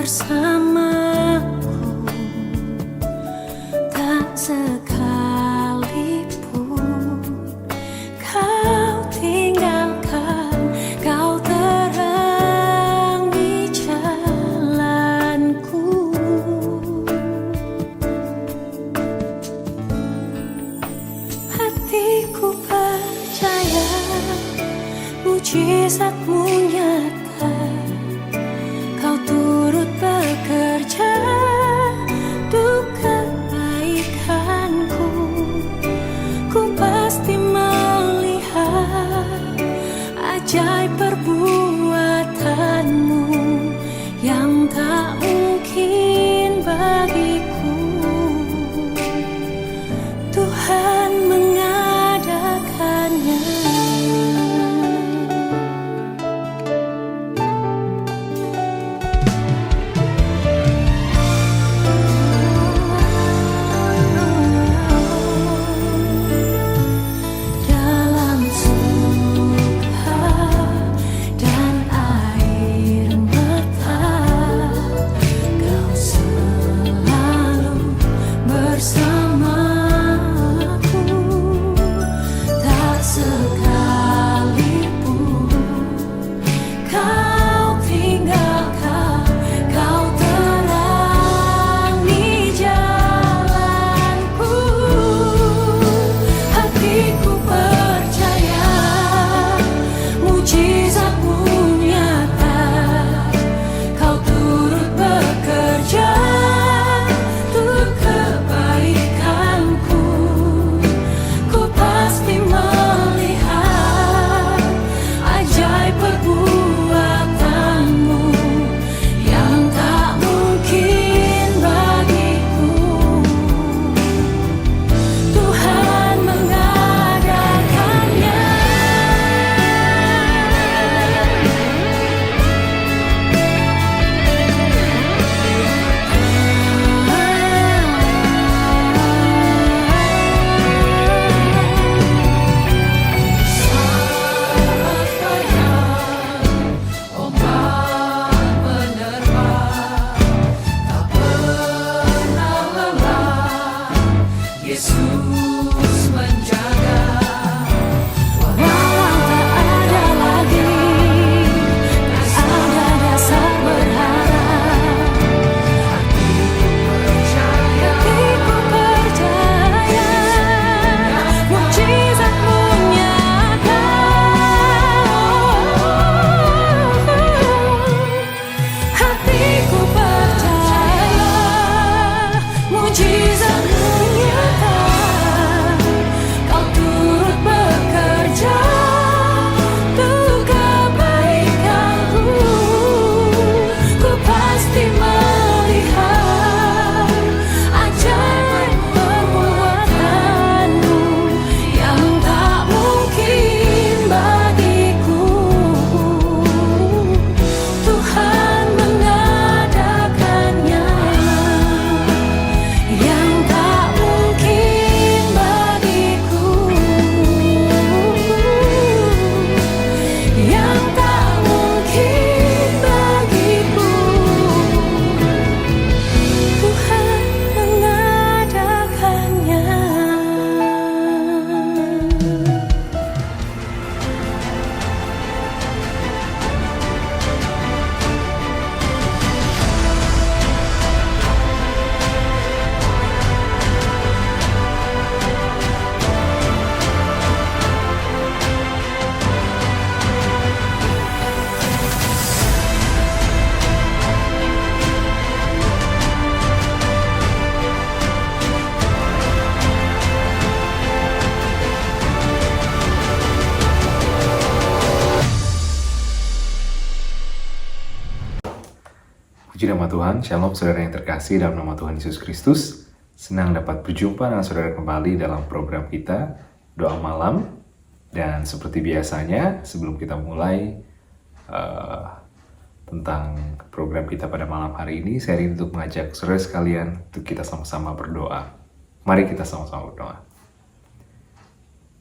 bersamaku, tak sekalipun kau tinggalkan, kau terangi jalanku. Hatiku percaya mujizatmu nyata, kau turut bekerja untuk kebaikanku. Ku pasti melihat ajaib perbuatanmu yang tak mungkin bagiku. Tuhan mengadakannya. Dalam suka dan air mata, kau selalu bersamaku, tak sekalipun kau tinggalkan, kau terangi jalanku. Hatiku percaya mujizatmu nyata, kau turut bekerja untuk kebaikanku. Ku pasti melihat ajaib perbuatanmu yang tak mungkin bagiku. Tuhan mengadakannya. Saat badai ombak menerpa, tak pernah lelah Yesus menjaga. Walau tak ada lagi, tak ada dasar berharap, hatiku percaya mujizatmu nyata. Hatiku percaya mujizatmu nyata, kau turut bekerja untuk kebaikanku. Ku pasti melihat ajaib perbuatanmu yang tak mungkin bagiku. Tuhan mengadakannya yang tak mungkin bagiku, yang tak mungkin bagiku. Tuhan mengadakannya. Puji nama Tuhan, Shalom saudara yang terkasih dalam nama Tuhan Yesus Kristus. Senang dapat berjumpa dengan saudara kembali dalam program kita, Doa Malam. Dan seperti biasanya, sebelum kita mulai tentang program kita pada malam hari ini, saya ingin untuk mengajak saudara sekalian untuk kita sama-sama berdoa. Mari kita sama-sama berdoa.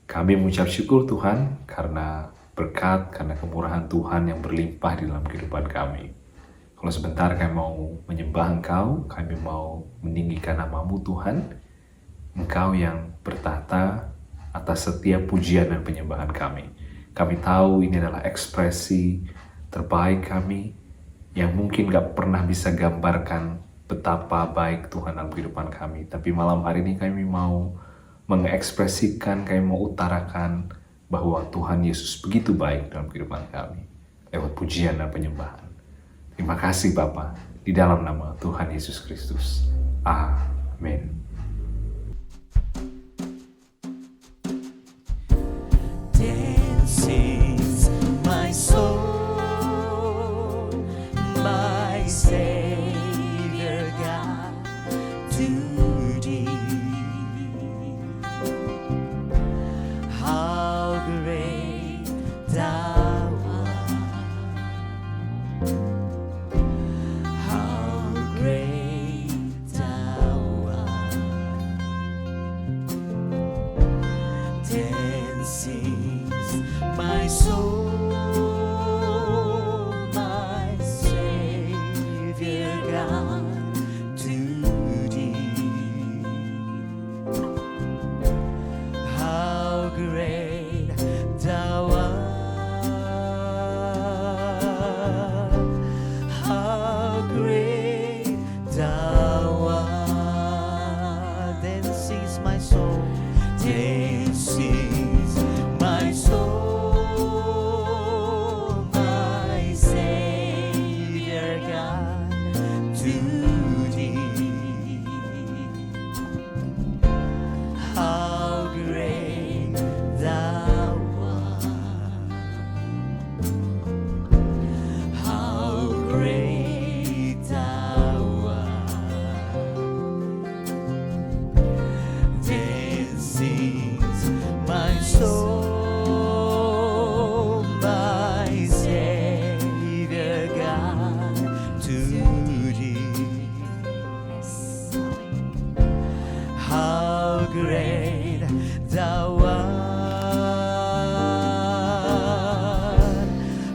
Kami mengucap syukur Tuhan karena berkat, karena kemurahan Tuhan yang berlimpah di dalam kehidupan kami. Kalau sebentar kami mau menyembah Engkau, kami mau meninggikan nama-Mu Tuhan, Engkau yang bertahta atas setiap pujian dan penyembahan kami. Kami tahu ini adalah ekspresi terbaik kami yang mungkin gak pernah bisa gambarkan betapa baik Tuhan dalam kehidupan kami. Tapi malam hari ini kami mau mengekspresikan, kami mau utarakan bahwa Tuhan Yesus begitu baik dalam kehidupan kami lewat pujian dan penyembahan. Terima kasih Bapa, di dalam nama Tuhan Yesus Kristus. Amin. Dances my soul, my Savior God, to thee. How great thou art! How great thou art! Dances my soul, my Savior God, to thee. How great thou art! How great thou art! Then sings my soul, then sings my soul, my Savior God, to thee. How great thou art! How great thou art! Then sings my soul, my Savior God, to thee. How great thou art!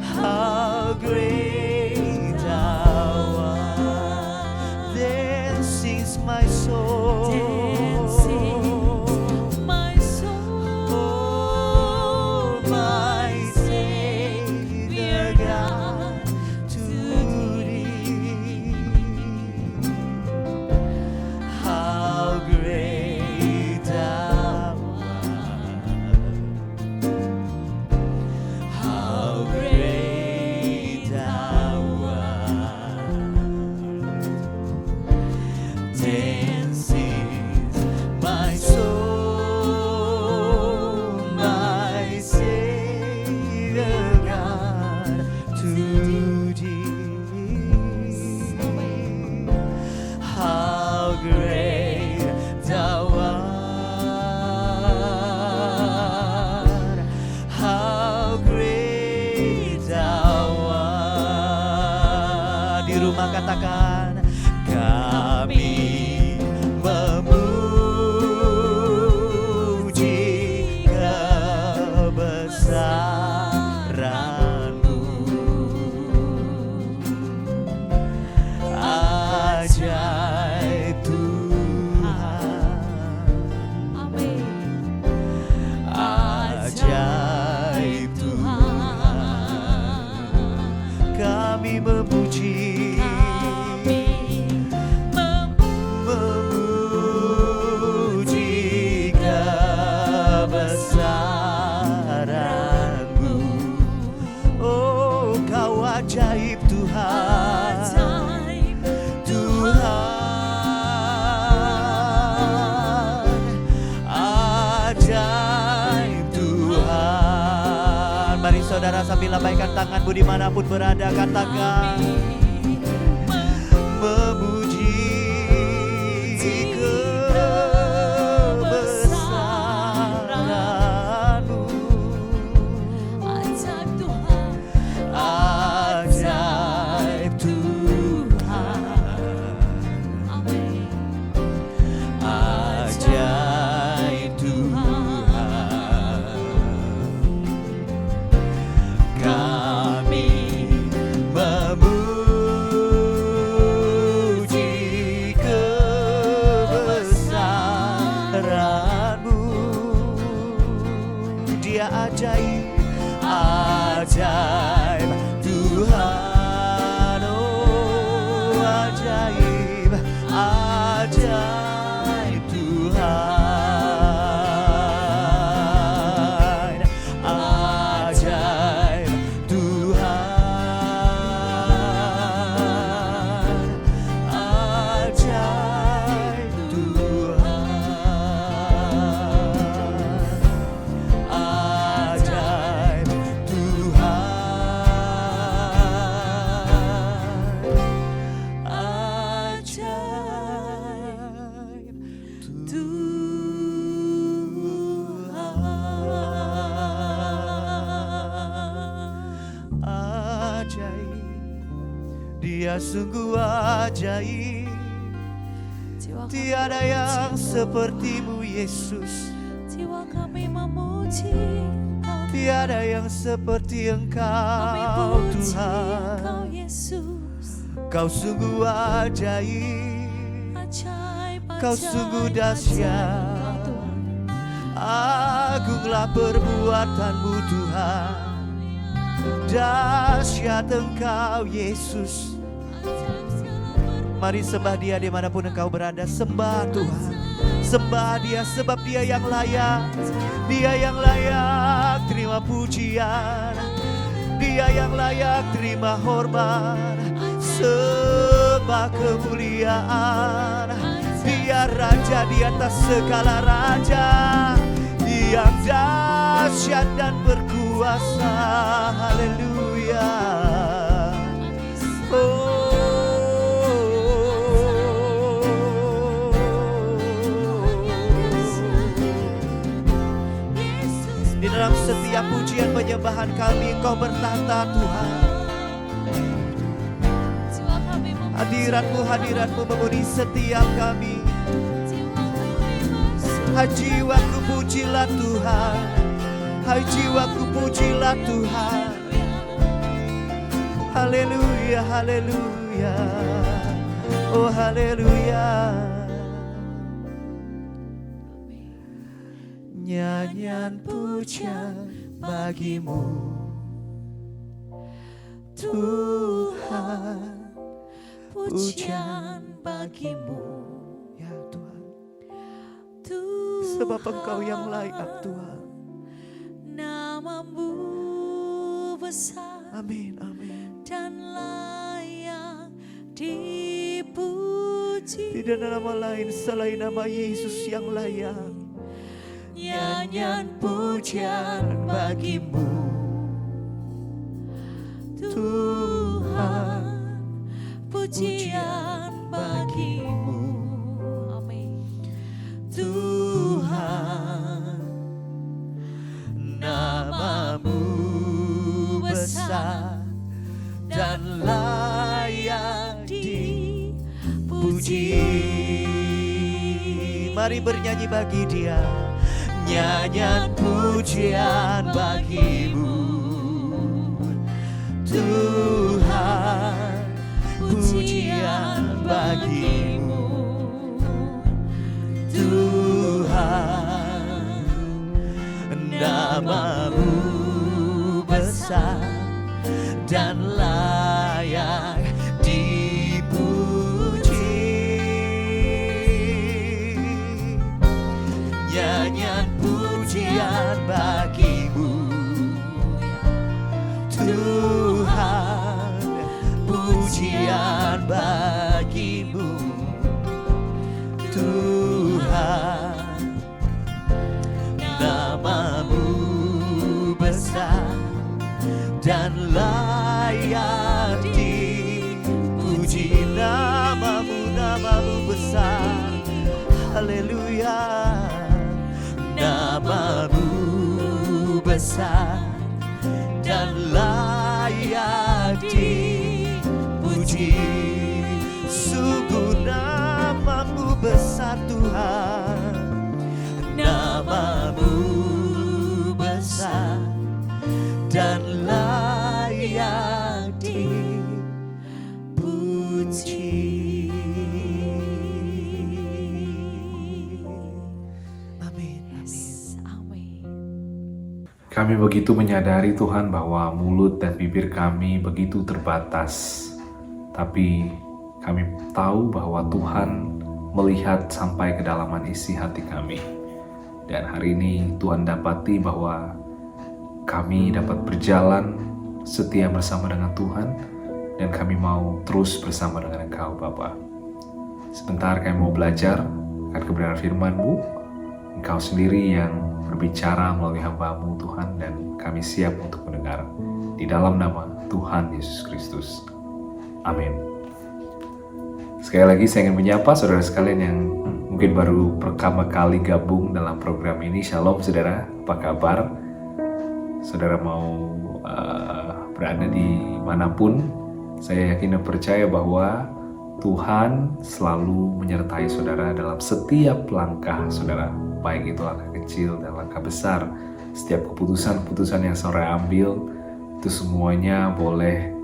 How great thou art! Then sings my soul, my soul, oh, my Savior God, to thee. How great thou art! How great thou art! Then sings my soul, my Savior God, to thee. How great thou art! How great thou art! Di rumah katakan, kami memuji kebesaran-Mu. Ajaib Tuhan, amin. ajaib Tuhan, kami memuji, memuji kebesaran-Mu. Oh, Kau ajaib Tuhan, Tuhan, ajaib Tuhan. Mari saudara sambil lambaikan tanganmu dimanapun berada, katakan, memuji kebesaran-Mu. Ajaib Tuhan, Ajaib Tuhan, amin. ajaib Tuhan, kami memuji Dia sungguh ajaib. Jiwa kami Tiada yang memuji seperti-Mu Yesus. Jiwa kami memuji Engkau, Tiada yang seperti kami Engkau puji Tuhan. Engkau Yesus. Kau sungguh ajaib. Ajaib, Kau ajaib, sungguh ajaib dahsyat. Engkau Tuhan. Agunglah perbuatan-Mu Tuhan. Dahsyat Engkau Yesus. Ajaib segala perbuatan. Mari sembah Dia dimanapun engkau berada. Sembah Tuhan. Sembah Dia sebab Dia yang layak. Dia yang layak terima pujian. Dia yang layak terima hormat. Sembah kemuliaan. Dia Raja di atas segala raja, yang dahsyat dan berkuasa. Haleluya. Di dalam setiap pujian penyembahan kami, Engkau bertahta Tuhan. Jiwa kami memuji, Hadirat-Mu memenuhi setiap kami. jiwa kami memuji. Hai jiwaku pujilah Tuhan. Hai jiwaku pujilah Tuhan. Haleluya, haleluya. Oh haleluya. Nyanyian pujian bagi-Mu Tuhan. Pujian bagi-Mu, Ya Tuhan, Tuhan. sebab Engkau yang layak Tuhan. Nama-Mu besar Amin, amin. dan layak dipuji. Tidak ada nama lain selain nama Yesus yang layak. Nyanyian pujian bagi-Mu, Tuhan. Pujian bagi-Mu, amin. Tuhan, nama-Mu besar dan layak dipuji. Mari bernyanyi bagi Dia. Nyanyian pujian bagi-Mu Tuhan. Pujian bagi-Mu Tuhan. Nama-Mu besar dan layak dipuji. Nyanyian pujian bagi-Mu Tuhan. Pujian bagi-Mu Tuhan. Nama-Mu besar dan layak dipuji. Nama-Mu besar. Haleluya. Nama-Mu besar dan layak dipuji. Sungguh nama-Mu besar Tuhan. Nama-Mu besar dan layak dipuji. Amin, amin. Amin. Kami begitu menyadari Tuhan bahwa mulut dan bibir kami begitu terbatas. Tapi kami tahu bahwa Tuhan melihat sampai kedalaman isi hati kami. Dan hari ini Tuhan dapati bahwa kami dapat berjalan setia bersama dengan Tuhan. Dan kami mau terus bersama dengan Engkau Bapa. Sebentar kami mau belajar akan kebenaran firman-Mu. Engkau sendiri yang berbicara melalui hamba-Mu Tuhan, dan kami siap untuk mendengar di dalam nama Tuhan Yesus Kristus. Amin. Sekali lagi saya ingin menyapa saudara sekalian yang mungkin baru pertama kali gabung dalam program ini. Shalom saudara, apa kabar? Saudara mau berada di manapun, Saya yakin dan percaya bahwa Tuhan selalu menyertai saudara dalam setiap langkah saudara, baik itu langkah kecil dan langkah besar. Setiap keputusan-keputusan yang saudara ambil, itu semuanya boleh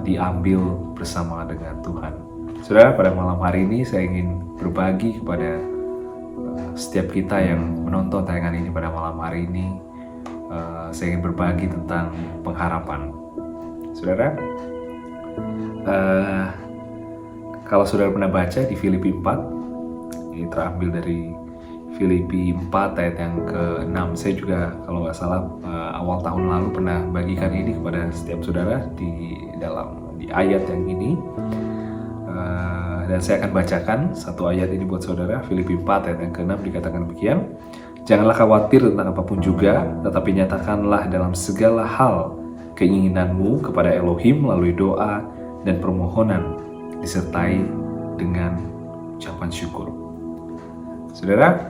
diambil bersama dengan Tuhan. Saudara, pada malam hari ini saya ingin berbagi kepada setiap kita yang menonton tayangan ini pada malam hari ini. Saya ingin berbagi tentang pengharapan. Saudara, kalau saudara pernah baca di Filipi 4, ini terambil dari Filipi 4 ayat yang ke-6. Saya juga kalau nggak salah awal tahun lalu pernah bagikan ini kepada setiap saudara di ayat yang ini. Dan saya akan bacakan satu ayat ini buat saudara. Filipi 4 ayat yang ke-6 dikatakan demikian. Janganlah khawatir tentang apapun juga, tetapi nyatakanlah dalam segala hal keinginanmu kepada Elohim melalui doa dan permohonan, disertai dengan ucapan syukur. Saudara,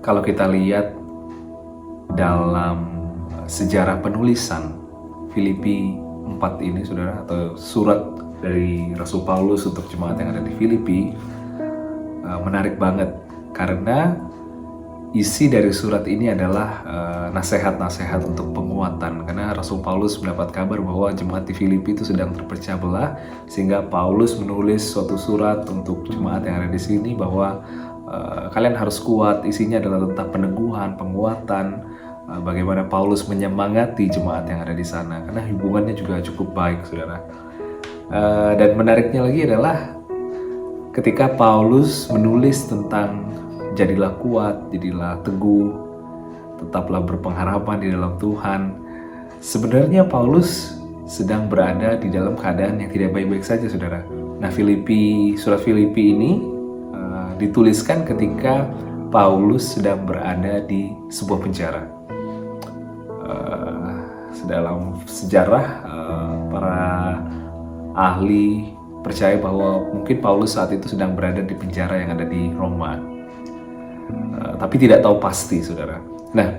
kalau kita lihat dalam sejarah penulisan Filipi 4 ini, saudara, atau surat dari Rasul Paulus untuk jemaat yang ada di Filipi, menarik banget karena isi dari surat ini adalah nasihat-nasihat untuk penguatan, karena Rasul Paulus mendapat kabar bahwa jemaat di Filipi itu sedang terpecah belah, sehingga Paulus menulis suatu surat untuk jemaat yang ada di sini bahwa kalian harus kuat. Isinya adalah tentang peneguhan, penguatan, bagaimana Paulus menyemangati jemaat yang ada di sana, karena hubungannya juga cukup baik, saudara. Dan menariknya lagi adalah ketika Paulus menulis tentang jadilah kuat, jadilah teguh, tetaplah berpengharapan di dalam Tuhan. Sebenarnya Paulus sedang berada di dalam keadaan yang tidak baik-baik saja, saudara. Nah, surat Filipi ini dituliskan ketika Paulus sedang berada di sebuah penjara. Dalam sejarah, para ahli percaya bahwa mungkin Paulus saat itu sedang berada di penjara yang ada di Roma. Tapi tidak tahu pasti, saudara. Nah,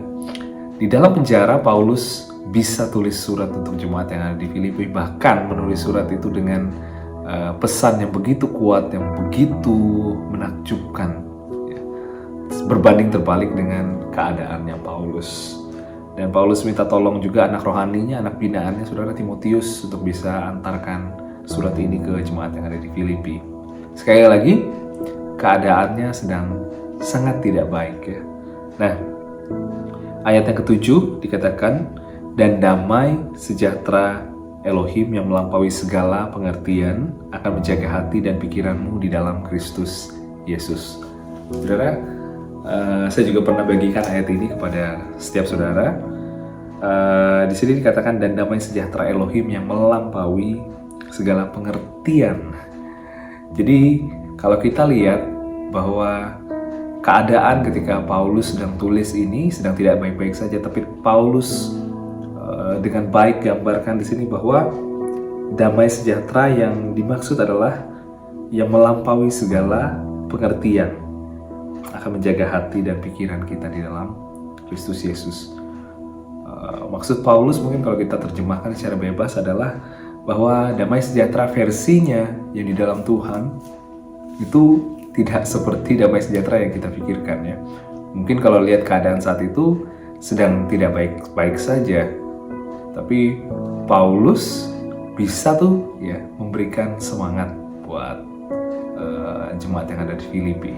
di dalam penjara Paulus bisa tulis surat untuk jemaat yang ada di Filipi, bahkan menulis surat itu dengan pesan yang begitu kuat, yang begitu menakjubkan, ya, berbanding terbalik dengan keadaannya Paulus. Dan Paulus minta tolong juga anak rohaninya, anak binaannya, saudara, Timotius, untuk bisa antarkan surat ini ke jemaat yang ada di Filipi. Sekali lagi, keadaannya sedang sangat tidak baik, ya. Nah, ayat yang ke-7 dikatakan, dan damai sejahtera Elohim yang melampaui segala pengertian akan menjaga hati dan pikiranmu di dalam Kristus Yesus. Saudara, saya juga pernah bagikan ayat ini kepada setiap saudara. Di sini dikatakan, dan damai sejahtera Elohim yang melampaui segala pengertian. Jadi kalau kita lihat bahwa keadaan ketika Paulus sedang tulis ini sedang tidak baik-baik saja, tapi Paulus dengan baik gambarkan di sini bahwa damai sejahtera yang dimaksud adalah yang melampaui segala pengertian akan menjaga hati dan pikiran kita di dalam Kristus Yesus. Maksud Paulus mungkin kalau kita terjemahkan secara bebas adalah bahwa damai sejahtera versinya yang di dalam Tuhan itu tidak seperti damai sejahtera yang kita pikirkan, ya. Mungkin kalau lihat keadaan saat itu sedang tidak baik-baik saja, tapi Paulus bisa tuh, ya, memberikan semangat buat jemaat yang ada di Filipi.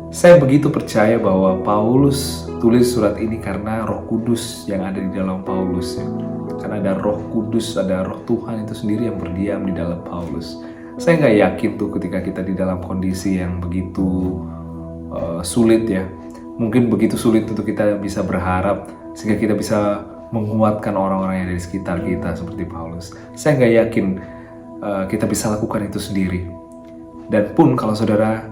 Saya begitu percaya bahwa Paulus tulis surat ini karena Roh Kudus yang ada di dalam Paulus, ya. Karena ada Roh Kudus, ada Roh Tuhan itu sendiri yang berdiam di dalam Paulus. Saya nggak yakin tuh ketika kita di dalam kondisi yang begitu sulit, ya. Mungkin begitu sulit untuk kita bisa berharap sehingga kita bisa menguatkan orang-orang yang ada di sekitar kita seperti Paulus. Saya nggak yakin kita bisa lakukan itu sendiri. Dan pun kalau saudara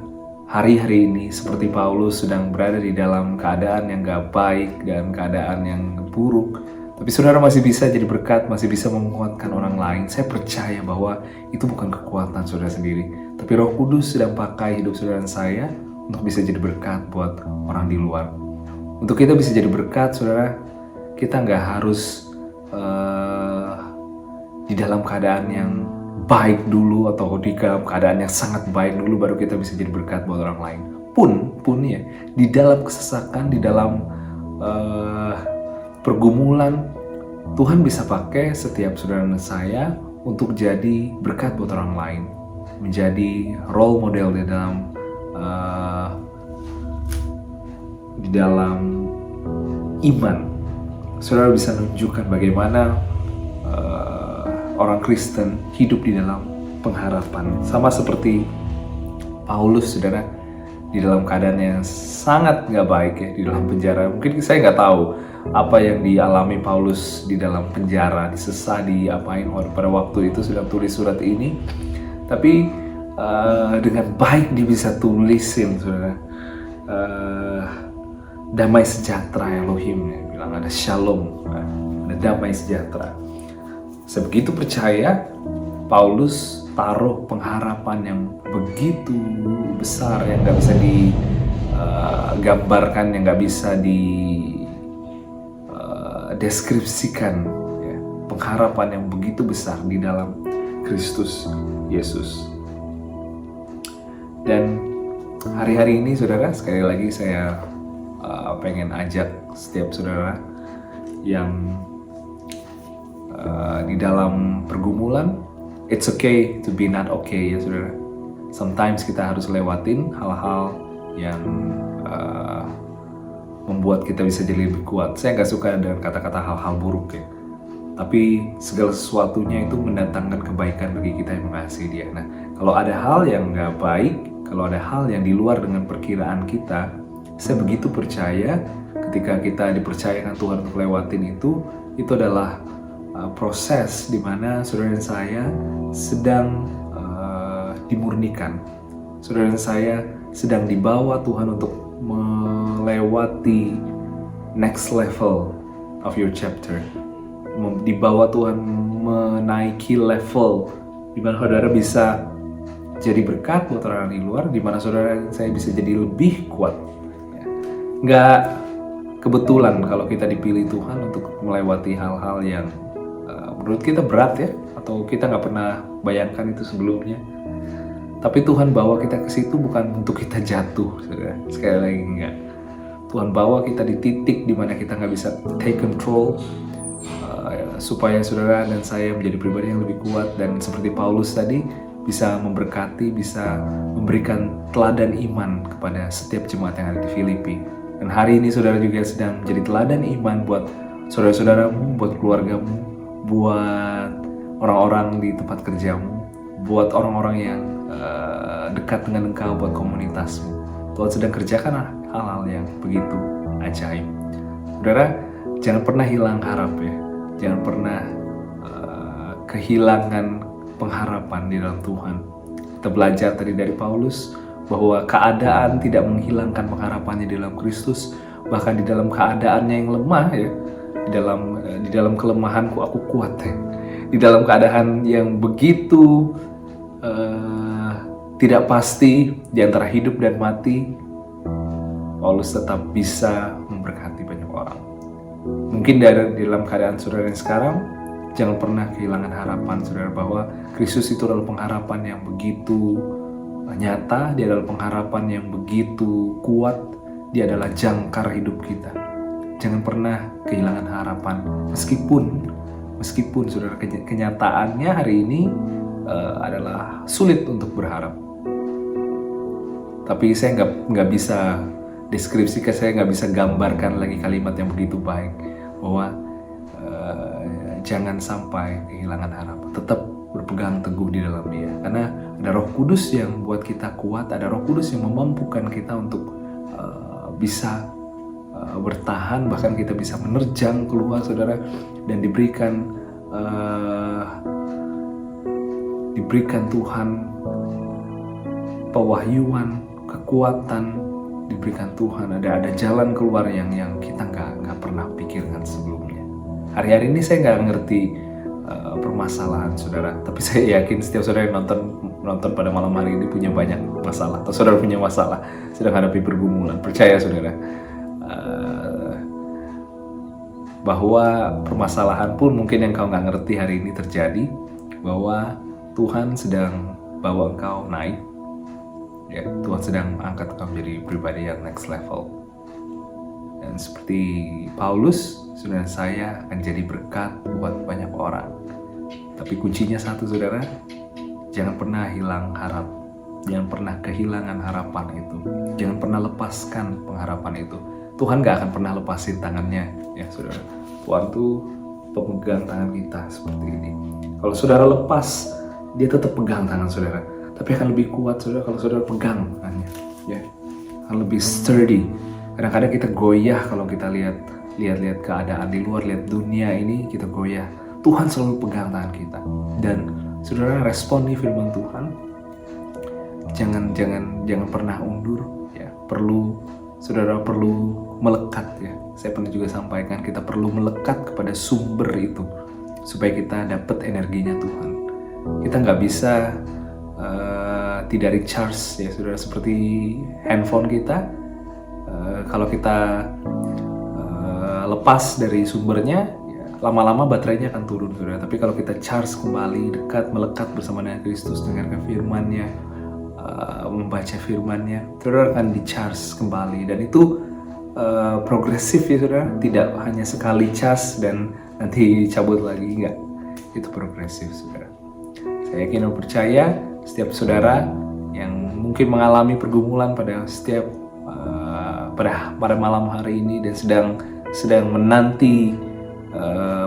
hari-hari ini seperti Paulus sedang berada di dalam keadaan yang gak baik dan keadaan yang buruk, tapi saudara masih bisa jadi berkat, masih bisa menguatkan orang lain, saya percaya bahwa itu bukan kekuatan saudara sendiri, tapi Roh Kudus sedang pakai hidup saudara dan saya untuk bisa jadi berkat buat orang di luar. Untuk kita bisa jadi berkat, saudara, kita gak harus di dalam keadaan yang baik dulu, atau di dalam keadaan yang sangat baik dulu baru kita bisa jadi berkat buat orang lain. Pun ya, di dalam kesesakan, di dalam pergumulan, Tuhan bisa pakai setiap saudara dan saya untuk jadi berkat buat orang lain, menjadi role model di dalam iman. Saudara bisa menunjukkan bagaimana orang Kristen hidup di dalam pengharapan, sama seperti Paulus, saudara, di dalam keadaan yang sangat nggak baik ya, di dalam penjara. Mungkin saya nggak tahu apa yang dialami Paulus di dalam penjara, disesa, diapain pada waktu itu sedang tulis surat ini. Tapi dengan baik dia bisa tulisin, saudara, damai sejahtera Elohim, ya, bilang ada shalom, ada damai sejahtera. Saya begitu percaya Paulus taruh pengharapan yang begitu besar, yang nggak bisa digambarkan, yang nggak bisa dideskripsikan, ya. Pengharapan yang begitu besar di dalam Kristus Yesus. Dan hari-hari ini, saudara, sekali lagi saya pengen ajak setiap saudara yang di dalam pergumulan, it's okay to be not okay, ya saudara. Sometimes kita harus lewatin hal-hal yang membuat kita bisa jadi lebih kuat. Saya nggak suka dengan kata-kata hal-hal buruk ya, tapi segala sesuatunya itu mendatangkan kebaikan bagi kita yang mengasihi Dia. Nah, kalau ada hal yang nggak baik, kalau ada hal yang di luar dengan perkiraan kita, saya begitu percaya ketika kita dipercayakan Tuhan untuk lewatin itu adalah proses di mana saudara dan saya sedang dimurnikan. Saudara dan saya sedang dibawa Tuhan untuk melewati next level of your chapter. Dibawa Tuhan menaiki level di mana saudara bisa jadi berkat buat orang di luar, di mana saudara dan saya bisa jadi lebih kuat. Nggak kebetulan kalau kita dipilih Tuhan untuk melewati hal-hal yang menurut kita berat ya, atau kita nggak pernah bayangkan itu sebelumnya. Tapi Tuhan bawa kita ke situ bukan untuk kita jatuh, saudara. Sekali lagi enggak. Tuhan bawa kita di titik di mana kita nggak bisa take control, supaya saudara dan saya menjadi pribadi yang lebih kuat, dan seperti Paulus tadi bisa memberkati, bisa memberikan teladan iman kepada setiap jemaat yang ada di Filipi. Dan hari ini saudara juga sedang menjadi teladan iman buat saudara-saudaramu, buat keluargamu, buat orang-orang di tempat kerjamu, buat orang-orang yang dekat dengan engkau, buat komunitasmu. Tuhan sedang kerjakan hal-hal yang begitu ajaib. Saudara, jangan pernah hilang harap ya. Jangan pernah kehilangan pengharapan di dalam Tuhan. Kita belajar tadi dari Paulus bahwa keadaan tidak menghilangkan pengharapannya di dalam Kristus. Bahkan di dalam keadaannya yang lemah ya, di dalam kelemahanku aku kuat ya. Di dalam keadaan yang begitu tidak pasti di antara hidup dan mati, Paulus tetap bisa memberkati banyak orang. Mungkin di dalam keadaan saudara yang sekarang, jangan pernah kehilangan harapan saudara bahwa Kristus itu adalah pengharapan yang begitu nyata, Dia adalah pengharapan yang begitu kuat, Dia adalah jangkar hidup kita. Jangan pernah kehilangan harapan, meskipun saudara kenyataannya hari ini adalah sulit untuk berharap. Tapi saya nggak bisa deskripsikan, saya nggak bisa gambarkan lagi kalimat yang begitu baik bahwa jangan sampai kehilangan harapan. Tetap berpegang teguh di dalam Dia, karena ada Roh Kudus yang buat kita kuat, ada Roh Kudus yang memampukan kita untuk bisa bertahan, bahkan kita bisa menerjang keluar saudara, dan diberikan Tuhan pewahyuan, kekuatan, diberikan Tuhan ada jalan keluar yang kita nggak pernah pikirkan sebelumnya. Hari-hari ini saya nggak ngerti permasalahan saudara, tapi saya yakin setiap saudara yang nonton pada malam hari ini punya banyak masalah, atau saudara punya masalah, sedang hadapi pergumulan. Percaya saudara, bahwa permasalahan pun mungkin yang kau nggak ngerti hari ini terjadi, bahwa Tuhan sedang bawa engkau naik. Ya, Tuhan sedang angkat engkau menjadi pribadi yang next level. Dan seperti Paulus, saudara, saya akan jadi berkat buat banyak orang. Tapi kuncinya satu, saudara, jangan pernah hilang harap. Jangan pernah kehilangan harapan itu. Jangan pernah lepaskan pengharapan itu. Tuhan gak akan pernah lepasin tangannya, ya saudara. Tuhan tuh pemegang tangan kita seperti ini. Kalau saudara lepas, dia tetap pegang tangan saudara. Tapi akan lebih kuat, saudara, kalau saudara pegang tangannya, ya. Akan lebih sturdy. Kadang-kadang kita goyah kalau kita lihat keadaan di luar, lihat dunia ini, kita goyah. Tuhan selalu pegang tangan kita. Dan saudara, respon nih firman Tuhan, jangan pernah undur, ya. Saudara perlu melekat, ya. Saya pernah juga sampaikan, kita perlu melekat kepada sumber itu supaya kita dapat energinya Tuhan. Kita nggak bisa tidak recharge, ya saudara, seperti handphone kita. Kalau kita lepas dari sumbernya, ya, lama-lama baterainya akan turun, saudara. Tapi kalau kita charge kembali, dekat, melekat bersama dengan Kristus, dengarkan firman-Nya, membaca firman-Nya, saudara akan di-charge kembali. Dan itu progresif, ya saudara. Tidak hanya sekali charge dan nanti cabut lagi, enggak. Itu progresif, saudara. Saya yakin dan percaya setiap saudara yang mungkin mengalami pergumulan pada pada malam hari ini dan sedang menanti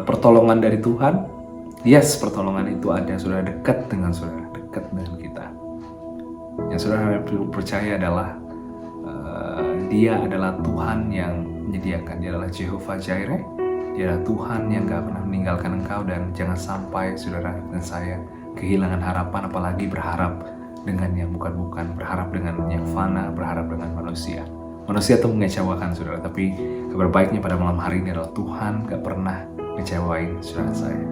pertolongan dari Tuhan. Yes, pertolongan itu ada, saudara, dekat dengan saudara, dekat dengan kita. Yang saudara perlu percaya adalah Dia adalah Tuhan yang menyediakan. Dia adalah Jehovah Jireh. Dia adalah Tuhan yang gak pernah meninggalkan engkau. Dan jangan sampai saudara dan saya kehilangan harapan, apalagi berharap dengan yang bukan-bukan, berharap dengan yang fana, berharap dengan manusia. Manusia itu mengecewakan, saudara, tapi kabar baiknya pada malam hari ini adalah Tuhan gak pernah ngecewain saudara saya.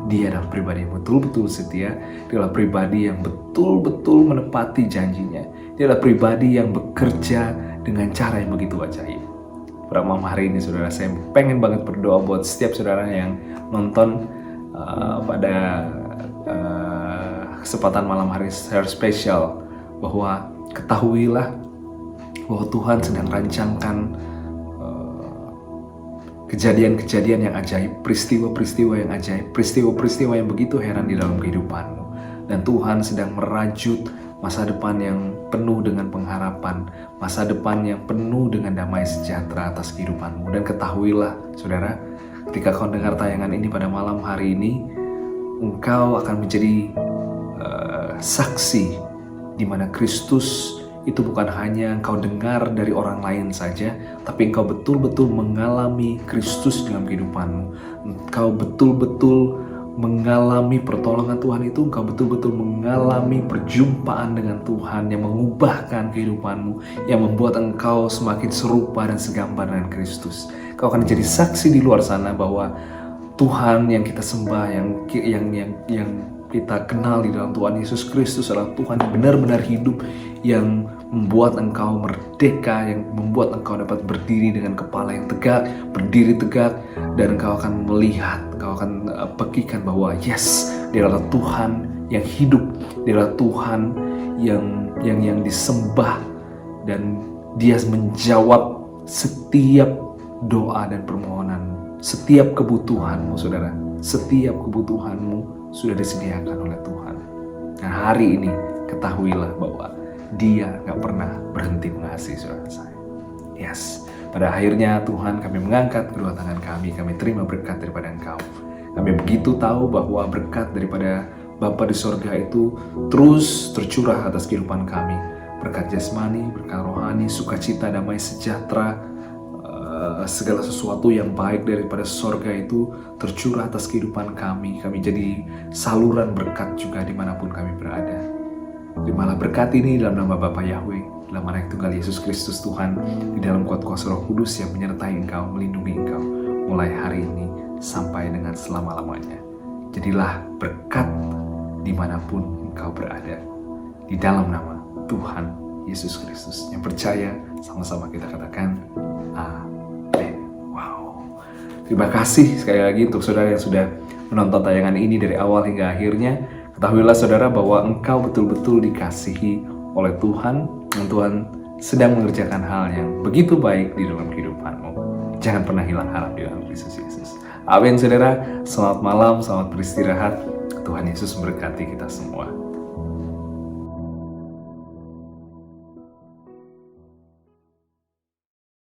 Dia adalah pribadi yang betul-betul setia. Dia adalah pribadi yang betul-betul menepati janjinya. Dia adalah pribadi yang bekerja dengan cara yang begitu ajaib. Pada malam hari ini, saudara, saya pengen banget berdoa buat setiap saudara yang nonton pada kesempatan malam hari secara spesial, bahwa ketahuilah bahwa Tuhan sedang rancangkan kejadian-kejadian yang ajaib, peristiwa-peristiwa yang ajaib, peristiwa-peristiwa yang begitu heran di dalam kehidupanmu. Dan Tuhan sedang merajut masa depan yang penuh dengan pengharapan, masa depan yang penuh dengan damai sejahtera atas kehidupanmu. Dan ketahuilah, saudara, ketika kau dengar tayangan ini pada malam hari ini, engkau akan menjadi saksi di mana Kristus itu bukan hanya engkau dengar dari orang lain saja, tapi engkau betul-betul mengalami Kristus dalam kehidupanmu. Engkau betul-betul mengalami pertolongan Tuhan itu, engkau betul-betul mengalami perjumpaan dengan Tuhan yang mengubahkan kehidupanmu, yang membuat engkau semakin serupa dan segambar dengan Kristus. Kau akan jadi saksi di luar sana bahwa Tuhan yang kita sembah, yang kita kenal di dalam Tuhan Yesus Kristus adalah Tuhan yang benar-benar hidup, yang membuat engkau merdeka, yang membuat engkau dapat berdiri dengan kepala yang tegak, berdiri tegak, dan engkau akan melihat, engkau akan pekikan bahwa yes, Dia adalah Tuhan yang hidup, Dia adalah Tuhan yang disembah, dan Dia menjawab setiap doa dan permohonan, setiap kebutuhanmu, saudara, setiap kebutuhanmu sudah disediakan oleh Tuhan. Nah, hari ini ketahuilah bahwa Dia gak pernah berhenti mengasihi saudara saya. Yes, pada akhirnya Tuhan, kami mengangkat kedua tangan kami terima berkat daripada Engkau. Kami begitu tahu bahwa berkat daripada Bapa di sorga itu terus tercurah atas kehidupan kami. Berkat jasmani, berkat rohani, sukacita, damai sejahtera, segala sesuatu yang baik daripada sorga itu tercurah atas kehidupan kami. Kami jadi saluran berkat juga dimanapun kami berada. Terimalah berkat ini dalam nama Bapa Yahweh, dalam anak tunggal Yesus Kristus Tuhan, di dalam kuat kuasa Roh Kudus yang menyertai engkau, melindungi engkau mulai hari ini sampai dengan selama-lamanya. Jadilah berkat dimanapun engkau berada, di dalam nama Tuhan Yesus Kristus. Yang percaya, sama-sama kita katakan Amin. Wow. Terima kasih sekali lagi untuk saudara yang sudah menonton tayangan ini dari awal hingga akhirnya. Ketahuilah saudara bahwa engkau betul-betul dikasihi oleh Tuhan, dan Tuhan sedang mengerjakan hal yang begitu baik di dalam kehidupanmu. Jangan pernah hilang harap di dalam Kristus Yesus. Amin saudara, selamat malam, selamat beristirahat. Tuhan Yesus memberkati kita semua.